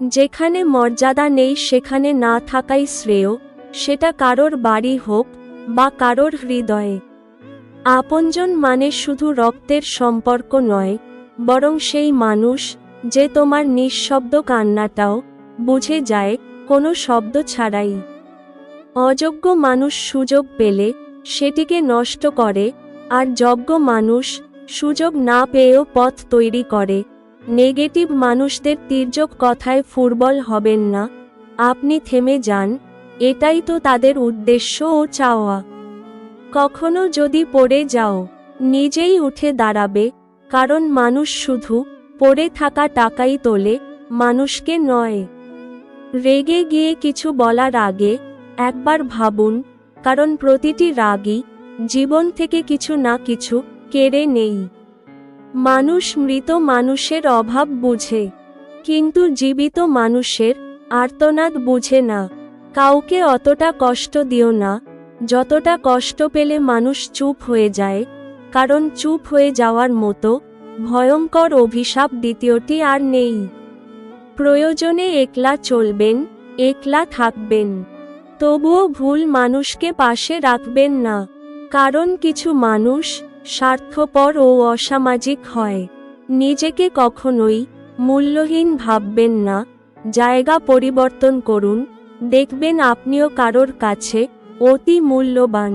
যেখানে মর্যাদা নেই সেখানে না থাকাই শ্রেয়, সেটা কারোর বাড়ি হোক বা কারোর হৃদয়ে। আপনজন মানে শুধু রক্তের সম্পর্ক নয়, বরং সেই মানুষ যে তোমার নিঃশব্দ কান্নাটাও বুঝে যায় কোনো শব্দ ছাড়াই। অযোগ্য মানুষ সুযোগ পেলে সেটিকে নষ্ট করে, আর যোগ্য মানুষ সুযোগ না পেয়েও পথ তৈরি করে। নেগেটিভ মানুষদের তির্যক কথায় ফুটবল হবেন না, আপনি থেমে যান, এটাই তো তাদের উদ্দেশ্য ও চাওয়া। কখনো যদি পড়ে যাও, নিজেই উঠে দাঁড়াবে, কারণ মানুষ শুধু পড়ে থাকা টাকাই তোলে, মানুষকে নয়। রেগে গিয়ে কিছু বলার আগে একবার ভাবুন, কারণ প্রতিটি রাগই জীবন থেকে কিছু না কিছু কেড়ে নেই। মানুষ মৃত মানুষের অভাব বুঝে, কিন্তু জীবিত মানুষের আর্তনাদ বুঝে না। কাউকে অতটা কষ্ট দিও না যতটা কষ্ট পেলে মানুষ চুপ হয়ে যায়, কারণ চুপ হয়ে যাওয়ার মতো ভয়ঙ্কর অভিশাপ দ্বিতীয়টি আর নেই। প্রয়োজনে একলা চলবেন, একলা থাকবেন, তবুও ভুল মানুষকে পাশে রাখবেন না, কারণ কিছু মানুষ স্বার্থপর ও অসামাজিক হয়। নিজেকে কখনোই মূল্যহীন ভাববেন না, জায়গা পরিবর্তন করুন, দেখবেন আপনিও কারোর কাছে অতি মূল্যবান।